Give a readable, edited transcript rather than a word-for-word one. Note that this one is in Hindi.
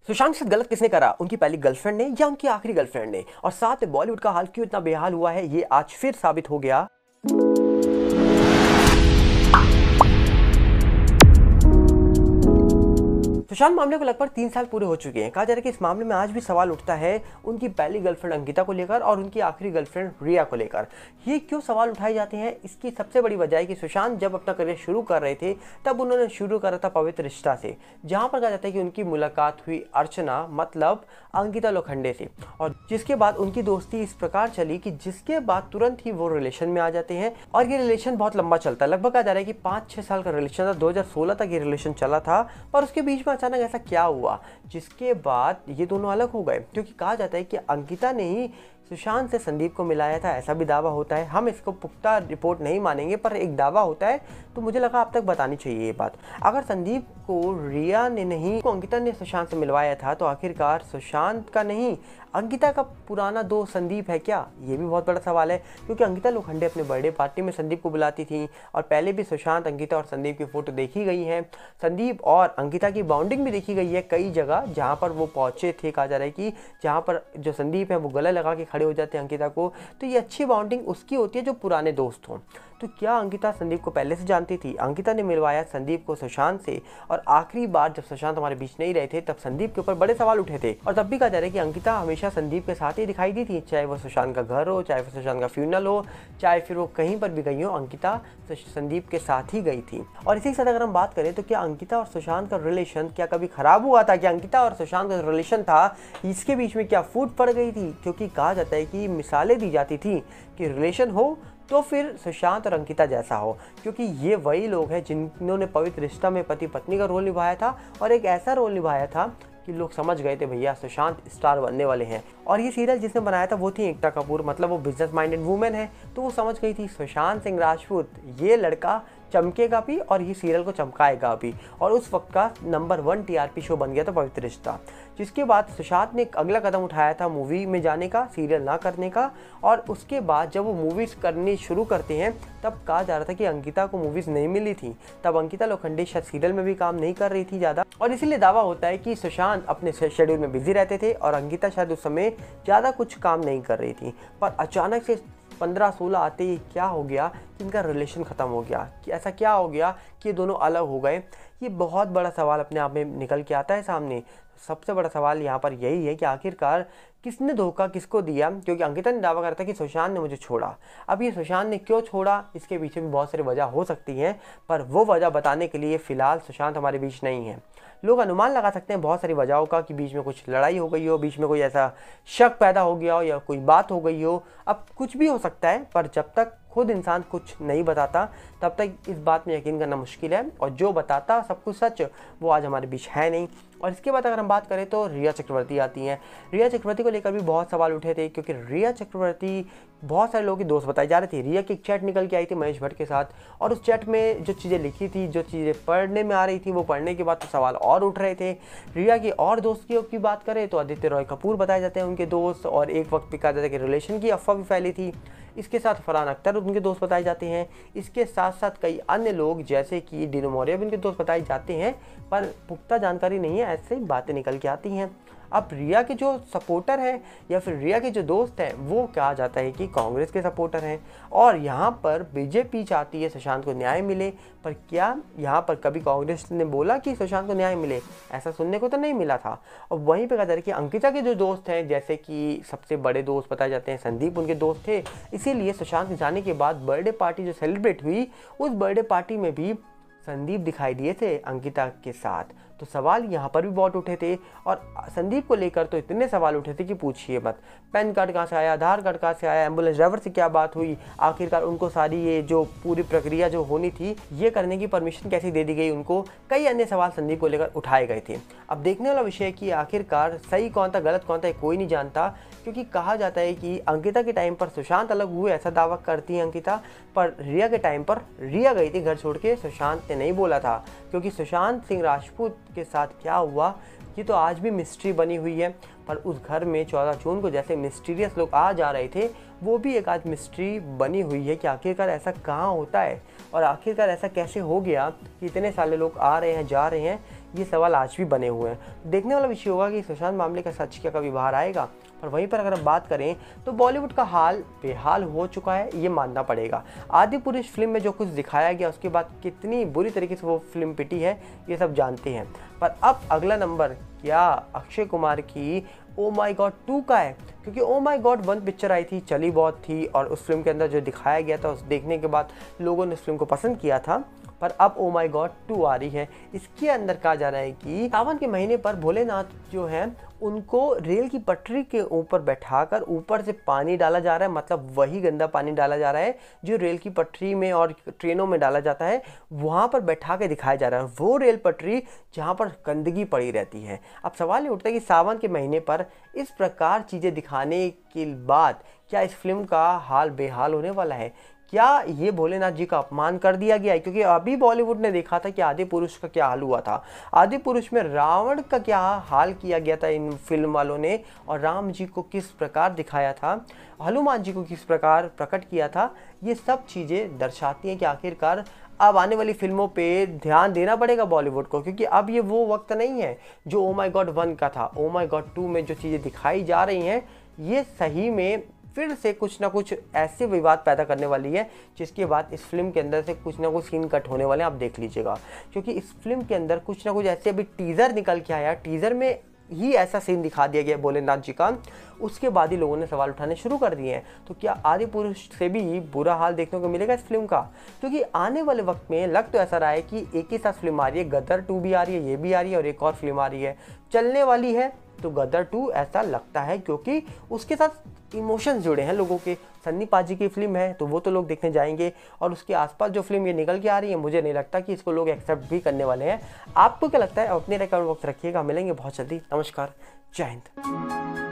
सुशांत के साथ गलत किसने करा, उनकी पहली गर्लफ्रेंड ने या उनकी आखिरी गर्लफ्रेंड ने? और साथ में बॉलीवुड का हाल क्यों इतना बेहाल हुआ है, ये आज फिर साबित हो गया। सुशांत मामले को लगभग 3 साल पूरे हो चुके हैं। कहा जा रहा है कि इस मामले में आज भी सवाल उठता है उनकी पहली गर्लफ्रेंड अंकिता को लेकर और उनकी आखिरी गर्लफ्रेंड रिया को लेकर। ये क्यों सवाल उठाए जाते हैं, इसकी सबसे बड़ी वजह है कि सुशांत जब अपना करियर शुरू कर रहे थे तब उन्होंने शुरू करा था पवित्र रिश्ता से, जहां पर कहा जाता है कि उनकी मुलाकात हुई अर्चना मतलब अंकिता लोखंडे से, और जिसके बाद उनकी दोस्ती इस प्रकार चली कि जिसके बाद तुरंत ही वो रिलेशन में आ जाते हैं और ये रिलेशन बहुत लंबा चलता है। लगभग कहा जा रहा है कि 5-6 साल का रिलेशन था, 2016 तक ये रिलेशन चला था। पर उसके बीच में अचानक ऐसा क्या हुआ जिसके बाद ये दोनों अलग हो गए, क्योंकि कहा जाता है कि अंकिता ने ही सुशांत से संदीप को मिलाया था, ऐसा भी दावा होता है। हम इसको पुख्ता रिपोर्ट नहीं मानेंगे, पर एक दावा होता है, तो मुझे लगा आप तक बतानी चाहिए ये बात। अगर संदीप को रिया ने नहीं को अंकिता ने सुशांत से मिलवाया था, तो आखिरकार सुशांत का नहीं अंकिता का पुराना दोस्त संदीप है क्या? ये भी बहुत बड़ा सवाल है, क्योंकि अंकिता लोखंडे अपने बर्थडे पार्टी में संदीप को बुलाती थी और पहले भी सुशांत, अंकिता और संदीप की फोटो देखी गई है। संदीप और अंकिता की बॉन्डिंग भी देखी गई है कई जगह, जहाँ पर वो पहुंचे थे। कहा जा रहा है कि जहाँ पर जो संदीप है वो गला लगा के खड़े हो जाते हैं अंकिता को, तो ये अच्छी बॉन्डिंग उसकी होती है जो पुराने दोस्त हों। तो क्या अंकिता संदीप को पहले से जानती थी? अंकिता ने मिलवाया संदीप को सुशांत से, और आखिरी बार जब सुशांत हमारे बीच नहीं रहे थे तब संदीप के ऊपर बड़े सवाल उठे थे। और तब भी कहा जा रहा है कि अंकिता हमेशा संदीप के साथ ही दिखाई दी थी, चाहे वो सुशांत का घर हो, चाहे वो सुशांत का फ्यूनल हो, चाहे फिर वो कहीं पर भी गई हो, अंकिता संदीप के साथ ही गई थी। और इसी के साथ अगर हम बात करें तो क्या अंकिता और सुशांत का रिलेशन क्या कभी खराब हुआ था? क्या अंकिता और सुशांत का रिलेशन था, इसके बीच में क्या फूट पड़ गई थी? क्योंकि कहा जाता है कि मिसालें दी जाती थी कि रिलेशन हो तो फिर सुशांत और अंकिता जैसा हो, क्योंकि ये वही लोग हैं जिन्होंने पवित्र रिश्ता में पति पत्नी का रोल निभाया था, और एक ऐसा रोल निभाया था कि लोग समझ गए थे भैया सुशांत स्टार बनने वाले हैं। और ये सीरियल जिसने बनाया था वो थी एकता कपूर, मतलब वो बिजनेस माइंडेड वूमेन है, तो वो समझ गई थी सुशांत सिंह राजपूत ये लड़का चमकेगा भी और ये सीरियल को चमकाएगा भी। और उस वक्त का नंबर 1 टीआरपी शो बन गया था पवित्र रिश्ता, जिसके बाद सुशांत ने एक अगला कदम उठाया था मूवी में जाने का, सीरियल ना करने का। और उसके बाद जब वो मूवीज़ करनी शुरू करते हैं तब कहा जा रहा था कि अंकिता को मूवीज़ नहीं मिली थी, तब अंकिता लोखंडे शायद सीरियल में भी काम नहीं कर रही थी ज़्यादा, और इसीलिए दावा होता है कि सुशांत अपने शेड्यूल में बिजी रहते थे और अंकिता शायद उस समय ज़्यादा कुछ काम नहीं कर रही थी। पर अचानक से 15-16 आते ही क्या हो गया कि इनका रिलेशन ख़त्म हो गया, कि ऐसा क्या हो गया कि ये दोनों अलग हो गए? ये बहुत बड़ा सवाल अपने आप में निकल के आता है सामने। सबसे बड़ा सवाल यहाँ पर यही है कि आखिरकार किसने धोखा किसको दिया, क्योंकि अंकिता ने दावा करा था कि सुशांत ने मुझे छोड़ा। अब ये सुशांत ने क्यों छोड़ा, इसके पीछे भी बहुत सारी वजह हो सकती हैं, पर वो वजह बताने के लिए फ़िलहाल सुशांत हमारे बीच नहीं है। लोग अनुमान लगा सकते हैं बहुत सारी वजहों का, कि बीच में कुछ लड़ाई हो गई हो, बीच में कोई ऐसा शक पैदा हो गया हो, या कोई बात हो गई हो, अब कुछ भी हो सकता है। पर जब तक खुद इंसान कुछ नहीं बताता तब तक इस बात में यकीन करना मुश्किल है, और जो बताता सब कुछ सच वो आज हमारे बीच है नहीं। और इसके बाद अगर हम बात करें तो रिया चक्रवर्ती आती हैं। रिया चक्रवर्ती को लेकर भी बहुत सवाल उठे थे, क्योंकि रिया चक्रवर्ती बहुत सारे लोगों की दोस्त बताई जा रही थी। रिया की एक चैट निकल के आई थी महेश भट्ट के साथ, और उस चैट में जो चीज़ें लिखी थी, जो चीज़ें पढ़ने में आ रही थी, वो पढ़ने के बाद तो सवाल और उठ रहे थे। रिया की और दोस्तियों की बात करें तो आदित्य रॉय कपूर बताए जाते हैं उनके दोस्त, और एक वक्त पे कहा जाता है कि रिलेशन की अफवाह भी फैली थी। इसके साथ फरहान अख्तर उनके दोस्त बताए जाते हैं। इसके साथ साथ कई अन्य लोग जैसे कि डिनो मौर्य भी उनके दोस्त बताए जाते हैं, पर पुख्ता जानकारी नहीं है, ऐसे ही बातें निकल के आती हैं। अब रिया के जो सपोर्टर हैं या फिर रिया के जो दोस्त हैं वो कहा जाता है कि कांग्रेस के सपोर्टर हैं, और यहाँ पर बीजेपी चाहती है सुशांत को न्याय मिले। पर क्या यहाँ पर कभी कांग्रेस ने बोला कि सुशांत को न्याय मिले? ऐसा सुनने को तो नहीं मिला था। और वहीं पे कहा जा रहा है कि अंकिता के जो दोस्त हैं, जैसे कि सबसे बड़े दोस्त बताए जाते हैं संदीप, उनके दोस्त थे, इसीलिए सुशांत के जाने के बाद बर्थडे पार्टी जो सेलिब्रेट हुई, उस बर्थडे पार्टी में भी संदीप दिखाई दिए थे अंकिता के साथ। तो सवाल यहाँ पर भी बहुत उठे थे, और संदीप को लेकर तो इतने सवाल उठे थे कि पूछिए मत। पैन कार्ड कहाँ से आया, आधार कार्ड कहाँ से आया, एम्बुलेंस ड्राइवर से क्या बात हुई, आखिरकार उनको सारी ये जो पूरी प्रक्रिया जो होनी थी ये करने की परमिशन कैसे दे दी गई उनको, कई अन्य सवाल संदीप को लेकर उठाए गए थे। अब देखने वाला विषय है कि आखिरकार सही कौन था गलत कौन था कोई नहीं जानता, क्योंकि कहा जाता है कि अंकिता के टाइम पर सुशांत अलग हुए ऐसा दावा करती है अंकिता, पर रिया के टाइम पर रिया गई थी घर छोड़ के, सुशांत ने नहीं बोला था। क्योंकि सुशांत सिंह राजपूत के साथ क्या हुआ ये तो आज भी मिस्ट्री बनी हुई है, पर उस घर में 14 जून को जैसे मिस्टीरियस लोग आ जा रहे थे, वो भी एक आज मिस्ट्री बनी हुई है कि आखिरकार ऐसा कहाँ होता है, और आखिरकार ऐसा कैसे हो गया कि इतने सारे लोग आ रहे हैं जा रहे हैं। ये सवाल आज भी बने हुए हैं। देखने वाला विषय होगा कि सुशांत मामले का सच क्या कभी बाहर आएगा। पर वहीं पर अगर हम बात करें तो बॉलीवुड का हाल बेहाल हो चुका है, ये मानना पड़ेगा। आदिपुरुष फिल्म में जो कुछ दिखाया गया उसके बाद कितनी बुरी तरीके से वो फिल्म पिटी है, ये सब जानते हैं। पर अब अगला नंबर क्या अक्षय कुमार की ओ माई गॉड 2 का है, क्योंकि ओ माई गॉड 1 पिक्चर आई थी, चली बहुत थी और उस फिल्म के अंदर जो दिखाया गया था उस देखने के बाद लोगों ने उस फिल्म को पसंद किया था। पर अब ओ माई गॉड 2 आ रही है। इसके अंदर कहा जा रहा है कि सावन के महीने पर भोलेनाथ जो है उनको रेल की पटरी के ऊपर बैठाकर ऊपर से पानी डाला जा रहा है, मतलब वही गंदा पानी डाला जा रहा है जो रेल की पटरी में और ट्रेनों में डाला जाता है, वहाँ पर बैठा के दिखाया जा रहा है, वो रेल पटरी जहाँ पर गंदगी पड़ी रहती है। अब सवाल ये उठता है कि सावन के महीने पर इस प्रकार चीज़ें दिखाने के बाद क्या इस फिल्म का हाल बेहाल होने वाला है? क्या ये भोलेनाथ जी का अपमान कर दिया गया है? क्योंकि अभी बॉलीवुड ने देखा था कि आदि पुरुष का क्या हाल हुआ था। आदि पुरुष में रावण का क्या हाल किया गया था इन फिल्म वालों ने, और राम जी को किस प्रकार दिखाया था, हनुमान जी को किस प्रकार प्रकट किया था। ये सब चीज़ें दर्शाती हैं कि आखिरकार अब आने वाली फिल्मों पे ध्यान देना पड़ेगा बॉलीवुड को, क्योंकि अब ये वो वक्त नहीं है जो ओ माई गॉड 1 का था। ओ माई गॉड 2 में जो चीज़ें दिखाई जा रही हैं ये सही में फिर से कुछ ना कुछ ऐसे विवाद पैदा करने वाली है जिसके बाद इस फिल्म के अंदर से कुछ ना कुछ सीन कट होने वाले हैं, आप देख लीजिएगा। क्योंकि इस फिल्म के अंदर कुछ ना कुछ ऐसे अभी टीज़र निकल के आया, टीज़र में ही ऐसा सीन दिखा दिया गया भोलेनाथ जी का, उसके बाद ही लोगों ने सवाल उठाने शुरू कर दिए हैं। तो क्या आदि पुरुष से भी बुरा हाल देखने को मिलेगा इस फिल्म का? क्योंकि आने वाले वक्त में लग तो ऐसा रहा है कि एक ही साथ फिल्म आ रही है, गदर 2 भी आ रही है, ये भी आ रही है और एक और फिल्म आ रही है, चलने वाली है तो गदर 2 ऐसा लगता है, क्योंकि उसके साथ इमोशंस जुड़े हैं लोगों के। सन्नी पाजी की फिल्म है तो वो तो लोग देखने जाएंगे, और उसके आसपास जो फिल्म ये निकल के आ रही है मुझे नहीं लगता कि इसको लोग एक्सेप्ट भी करने वाले हैं। आपको क्या लगता है? अपने कमेंट बॉक्स रखिएगा। मिलेंगे बहुत जल्दी। नमस्कार, जय हिंद।